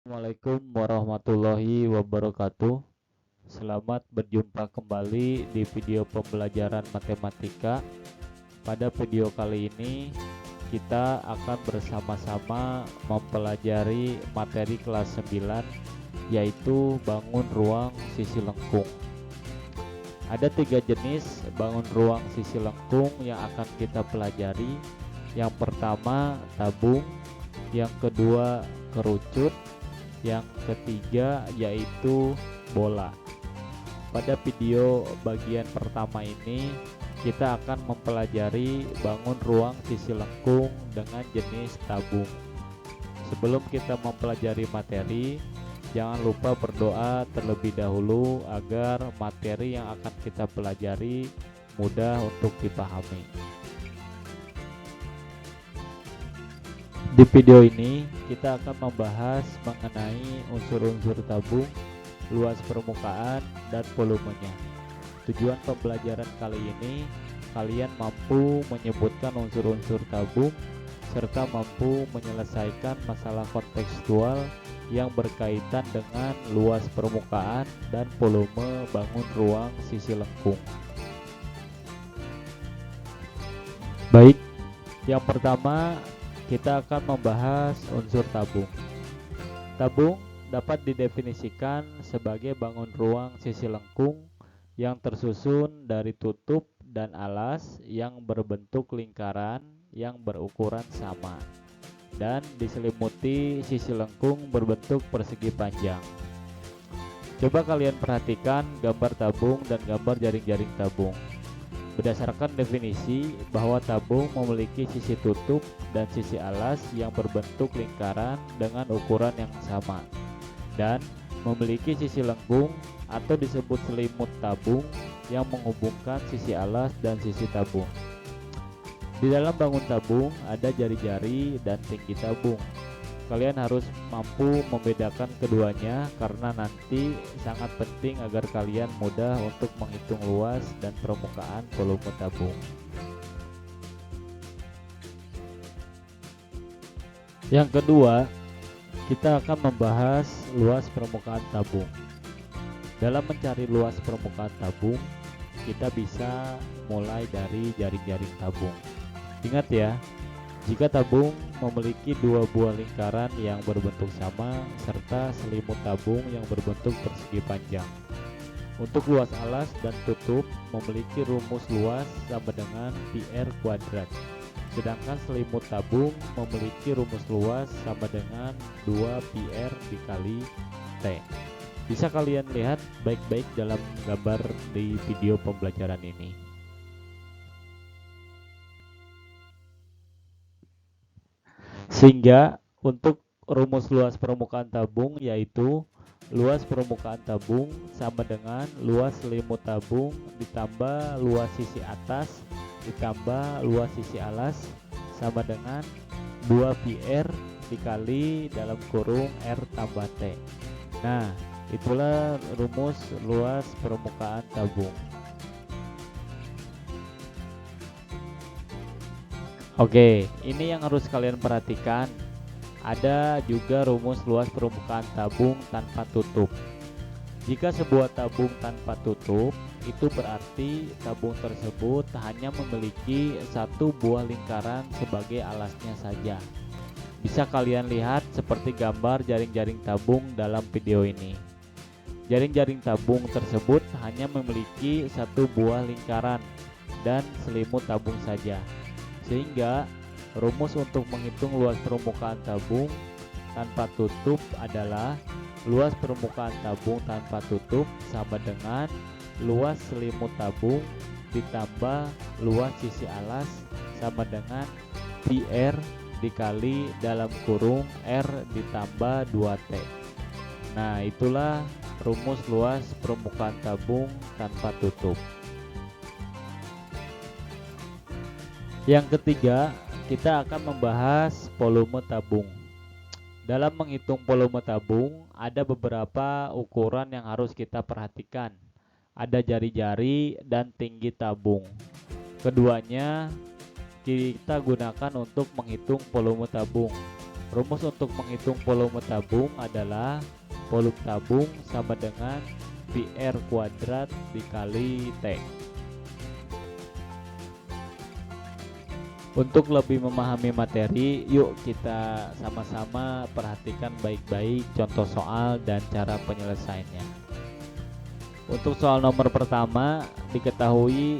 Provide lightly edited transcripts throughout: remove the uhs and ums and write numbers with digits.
Assalamualaikum warahmatullahi wabarakatuh. Selamat berjumpa kembali di video pembelajaran matematika. Pada video kali ini kita akan bersama-sama mempelajari materi kelas 9, yaitu bangun ruang sisi lengkung. Ada 3 jenis bangun ruang sisi lengkung yang akan kita pelajari. Yang pertama tabung, yang kedua kerucut, yang ketiga yaitu bola. Pada video bagian pertama ini kita akan mempelajari bangun ruang sisi lengkung dengan jenis tabung. Sebelum kita mempelajari materi, jangan lupa berdoa terlebih dahulu agar materi yang akan kita pelajari mudah untuk dipahami. Di video ini kita akan membahas mengenai unsur-unsur tabung, luas permukaan, dan volumenya. Tujuan pembelajaran kali ini, kalian mampu menyebutkan unsur-unsur tabung serta mampu menyelesaikan masalah kontekstual yang berkaitan dengan luas permukaan dan volume bangun ruang sisi lengkung. Baik, yang pertama kita akan membahas unsur tabung. Tabung dapat didefinisikan sebagai bangun ruang sisi lengkung yang tersusun dari tutup dan alas yang berbentuk lingkaran yang berukuran sama dan diselimuti sisi lengkung berbentuk persegi panjang. Coba kalian perhatikan gambar tabung dan gambar jaring-jaring tabung. Berdasarkan definisi bahwa tabung memiliki sisi tutup dan sisi alas yang berbentuk lingkaran dengan ukuran yang sama dan memiliki sisi lengkung atau disebut selimut tabung yang menghubungkan sisi alas dan sisi tabung. Di dalam bangun tabung ada jari-jari dan tinggi tabung. Kalian harus mampu membedakan keduanya karena nanti sangat penting agar kalian mudah untuk menghitung luas dan permukaan volume tabung. Yang kedua, kita akan membahas luas permukaan tabung. Dalam mencari luas permukaan tabung, kita bisa mulai dari jaring-jaring tabung. Ingat ya, jika tabung memiliki dua buah lingkaran yang berbentuk sama serta selimut tabung yang berbentuk persegi panjang. Untuk luas alas dan tutup memiliki rumus luas sama dengan πr kuadrat. Sedangkan selimut tabung memiliki rumus luas sama dengan 2πr dikali T. Bisa kalian lihat baik-baik dalam gambar di video pembelajaran ini. Sehingga untuk rumus luas permukaan tabung yaitu luas permukaan tabung sama dengan luas selimut tabung ditambah luas sisi atas ditambah luas sisi alas sama dengan 2πr dikali dalam kurung R tambah T. Nah, itulah rumus luas permukaan tabung. Oke, ini yang harus kalian perhatikan. Ada juga rumus luas permukaan tabung tanpa tutup. Jika sebuah tabung tanpa tutup, itu berarti tabung tersebut hanya memiliki satu buah lingkaran sebagai alasnya saja. Bisa kalian lihat seperti gambar jaring-jaring tabung dalam video ini. Jaring-jaring tabung tersebut hanya memiliki satu buah lingkaran dan selimut tabung saja. Sehingga rumus untuk menghitung luas permukaan tabung tanpa tutup adalah luas permukaan tabung tanpa tutup sama dengan luas selimut tabung ditambah luas sisi alas sama dengan πr dikali dalam kurung R ditambah 2T. Nah, itulah rumus luas permukaan tabung tanpa tutup. Yang ketiga, kita akan membahas volume tabung. Dalam menghitung volume tabung, ada beberapa ukuran yang harus kita perhatikan. Ada jari-jari dan tinggi tabung. Keduanya kita gunakan untuk menghitung volume tabung. Rumus untuk menghitung volume tabung adalah volume tabung sama dengan PR kuadrat dikali T. Untuk lebih memahami materi, yuk kita sama-sama perhatikan baik-baik contoh soal dan cara penyelesaiannya. Untuk soal nomor pertama, diketahui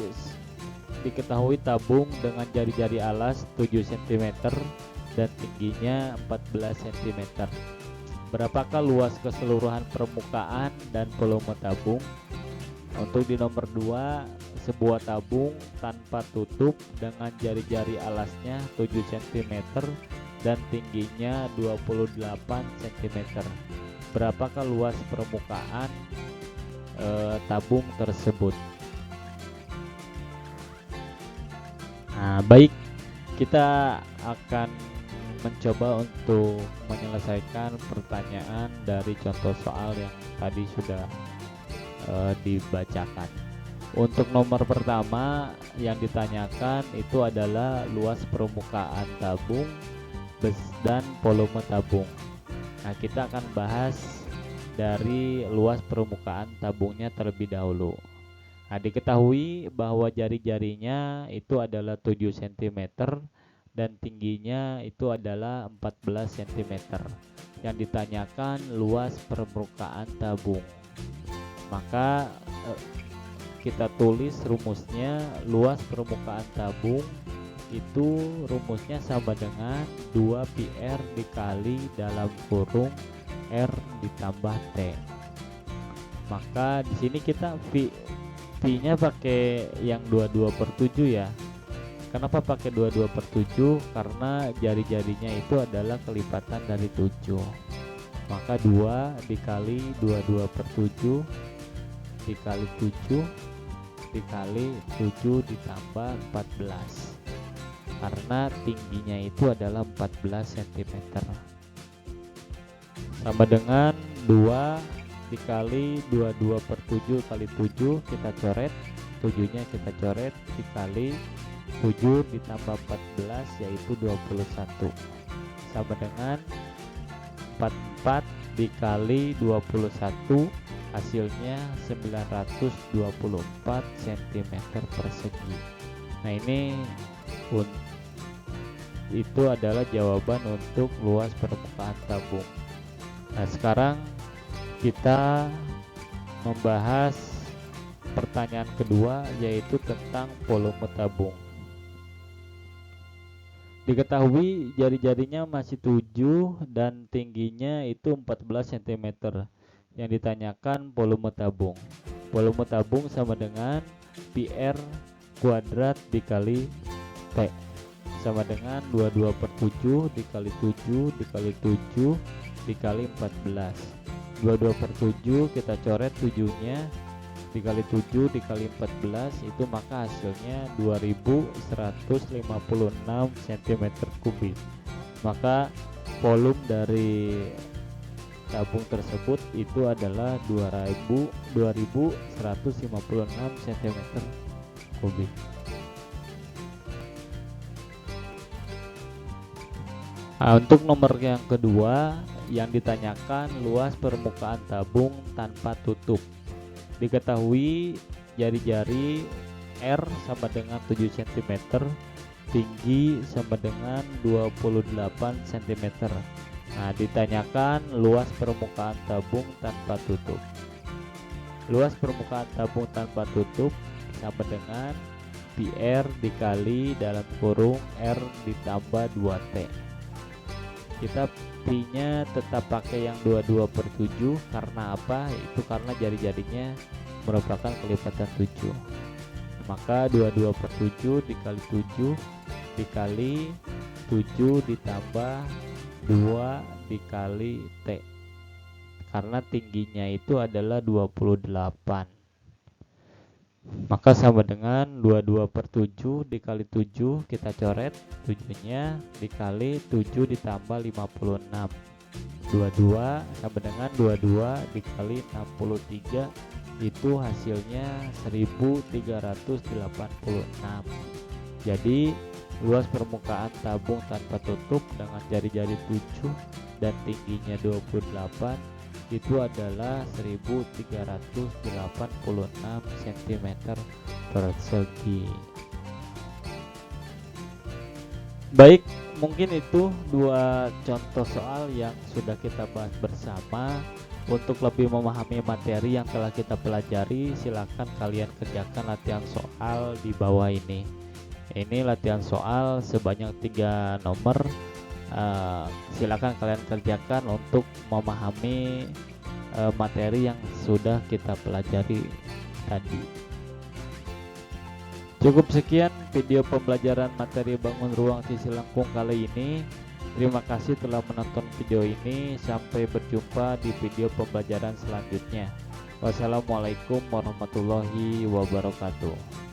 tabung dengan jari-jari alas 7 cm dan tingginya 14 cm. Berapakah luas keseluruhan permukaan dan volume tabung? Untuk di nomor 2, sebuah tabung tanpa tutup dengan jari-jari alasnya 7 cm dan tingginya 28 cm. Berapakah luas permukaan tabung tersebut? Nah, baik, kita akan mencoba untuk menyelesaikan pertanyaan dari contoh soal yang tadi sudah dibacakan. Untuk nomor pertama yang ditanyakan itu adalah luas permukaan tabung dan volume tabung. Nah, kita akan bahas dari luas permukaan tabungnya terlebih dahulu. Nah, diketahui bahwa jari-jarinya itu adalah 7 cm dan tingginya itu adalah 14 cm. Yang ditanyakan luas permukaan tabung. Maka kita tulis rumusnya. Luas permukaan tabung itu rumusnya sama dengan 2PR dikali dalam kurung R ditambah T. Maka di sini kita V-nya pakai yang 22/7 ya. Kenapa pakai 22/7? Karena jari-jarinya itu adalah kelipatan dari 7. Maka 2 dikali 22/7 dikali 7 dikali 7 ditambah 14, karena tingginya itu adalah 14 cm, sama dengan 2 dikali 22/7 kali 7, kita coret 7-nya, kita coret dikali 7 ditambah 14 yaitu 21, sama dengan 44 dikali 21, hasilnya 924 cm persegi. Nah, ini itu adalah jawaban untuk luas permukaan tabung. Nah, sekarang kita membahas pertanyaan kedua, yaitu tentang volume tabung. Diketahui jari-jarinya masih 7 dan tingginya itu 14 cm. Yang ditanyakan volume tabung. Volume tabung sama dengan PR kuadrat dikali T, sama dengan 22/7 dikali 7 dikali 7 dikali 14. 22/7 kita coret 7-nya, dikali 7 dikali 14, itu maka hasilnya 2156 cm3. Maka volume dari tabung tersebut itu adalah 2156 cm3. Nah, untuk nomor yang kedua yang ditanyakan luas permukaan tabung tanpa tutup. Diketahui jari-jari R sama dengan 7 cm, tinggi sama dengan 28 cm. Nah, ditanyakan luas permukaan tabung tanpa tutup. Luas permukaan tabung tanpa tutup sama dengan PR dikali dalam kurung R ditambah 2T. Kita P-nya tetap pakai yang 22/7 karena apa? Itu karena jari-jarinya merupakan kelipatan 7. Maka 22/7 dikali 7 dikali 7 ditambah 2 dikali T, karena tingginya itu adalah 28. Maka sama dengan 22/7 dikali 7, kita coret 7-nya, dikali 7 ditambah 56. 22 sama dengan 22 dikali 63, itu hasilnya 1386. Jadi Luas permukaan tabung tanpa tutup dengan jari-jari 7 dan tingginya 28 itu adalah 1386 cm persegi. Baik, mungkin itu dua contoh soal yang sudah kita bahas bersama. Untuk lebih memahami materi yang telah kita pelajari, silakan kalian kerjakan latihan soal di bawah ini. Ini latihan soal sebanyak 3 nomor. Silakan kalian kerjakan untuk memahami materi yang sudah kita pelajari tadi. Cukup sekian video pembelajaran materi bangun ruang sisi lengkung kali ini. Terima kasih telah menonton video ini. Sampai berjumpa di video pembelajaran selanjutnya. Wassalamualaikum warahmatullahi wabarakatuh.